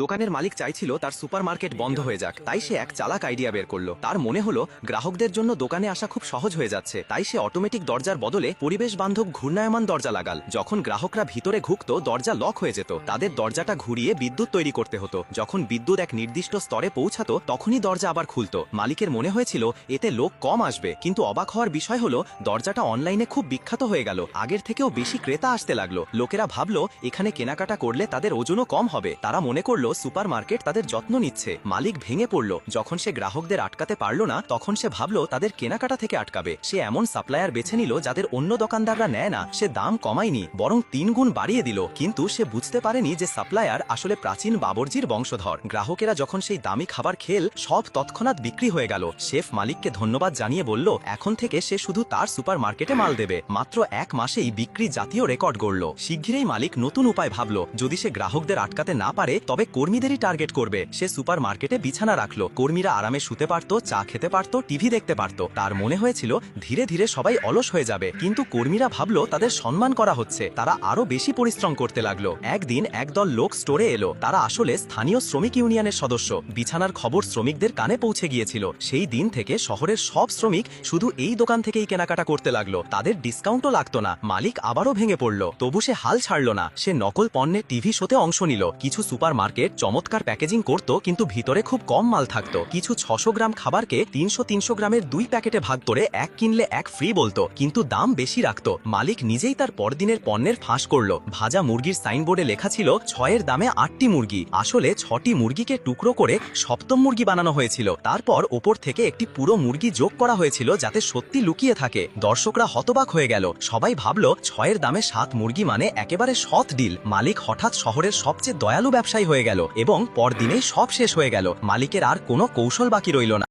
দোকানের মালিক চাইছিল তার সুপারমার্কেট বন্ধ হয়ে যাক, তাই সে এক চালাক আইডিয়া বের করলো। তার মনে হলো গ্রাহকদের জন্য দোকানে আসা খুব সহজ হয়ে যাচ্ছে, তাই সে অটোমেটিক দরজার বদলে পরিবেশ বান্ধব ঘূর্ণায়মান দরজা লাগাল। যখন গ্রাহকরা ভিতরে ঢুকতো দরজা লক হয়ে যেত, তাদের দরজাটা ঘুরিয়ে বিদ্যুৎ তৈরি করতে হতো। যখন বিদ্যুৎ এক নির্দিষ্ট স্তরে পৌঁছাতো তখনই দরজা আবার খুলতো। মালিকের মনে হয়েছিল এতে লোক কম আসবে, কিন্তু অবাক হওয়ার বিষয় হলো দরজাটা অনলাইনে খুব বিখ্যাত হয়ে গেল। আগের থেকেও বেশি ক্রেতা আসতে লাগলো। লোকেরা ভাবলো এখানে কেনাকাটা করলে তাদের ওজনও কম হবে। তারা মনে করলো সুপারমার্কেট তাদের যত্ন নিচ্ছে। মালিক ভেঙে পড়ল যখন সে গ্রাহকদের আটকাতে পারল না। তখন সে ভাবলো তাদের কেনাকাটা থেকে আটকাবে। সে এমন সাপ্লায়ার বেছে নিল যাদের অন্য দোকানদাররা নেয় না। সে দাম কমায়নি, বরং 3 গুণ বাড়িয়ে দিল। কিন্তু সে বুঝতে পারেনি যে সাপ্লায়ার আসলে প্রাচীন বাবরজির বংশধর। গ্রাহকেরা যখন সেই দামি খাবার খেল সব তৎক্ষণাৎ বিক্রি হয়ে গেল। শেফ মালিককে ধন্যবাদ জানিয়ে বলল এখন থেকে সে শুধু তার সুপারমার্কেটে মাল দেবে। মাত্র 1 মাসেই বিক্রি জাতীয় রেকর্ড গড়ল। শিগগিরই মালিক নতুন উপায় ভাবল, যদি সে গ্রাহকদের আটকাতে না পারে তবে কর্মীদেরই টার্গেট করবে। সে সুপারমার্কেটে বিছানা রাখলো, কর্মীরা আরামে শুতে পারত, চা খেতে পারত, টিভি দেখতে পারত। তার মনে হয়েছিল ধীরে ধীরে সবাই অলস হয়ে যাবে, কিন্তু কর্মীরা ভাবলো তাদের সম্মান করা হচ্ছে। তারা আরো বেশি পরিশ্রম করতে লাগলো। একদিন একদল লোক স্টোরে এলো। তারা আসলে স্থানীয় শ্রমিক ইউনিয়নের সদস্য। বিছানার খবর শ্রমিকদের কানে পৌঁছে গিয়েছিল। সেই দিন থেকে শহরের সব শ্রমিক শুধু এই দোকান থেকেই কেনাকাটা করতে লাগলো। তাদের ডিসকাউন্টও লাগতো না। মালিক আবারও ভেঙে পড়ল, তবু সে হাল ছাড়ল না। সে নকল পণ্যের টিভি শোতে অংশ নিল। কিছু সুপারমার্কেট চমৎকার প্যাকেজিং করত, কিন্তু ভিতরে খুব কম মাল থাকতো। কিছু 600 গ্রাম খাবারকে 300 গ্রামের 2 প্যাকেটে ভাগ করে 1 কিনলে 1 ফ্রি বলতো, কিন্তু দাম বেশি রাখতো। মালিক নিজেই তার পরদিনের পণ্যের ফাঁস করল। ভাজা মুরগির সাইনবোর্ডে লেখা ছিল 6 দামে 8টি মুরগি। আসলে 6টি মুরগিকে টুকরো করে 7ম মুরগি বানানো হয়েছিল। তারপর ওপর থেকে একটি পুরো মুরগি যোগ করা হয়েছিল যাতে সত্যি লুকিয়ে থাকে। দর্শকরা হতবাক হয়ে গেল। সবাই ভাবলো 6 দামে 7 মুরগি মানে একেবারে সৎ ডিল। মালিক হঠাৎ শহরের সবচেয়ে দয়ালু ব্যবসায়ী হয়ে গেল এবং পরদিনেই সব শেষ হয়ে গেল। মালিকের আর কোনো কৌশল বাকি রইল না।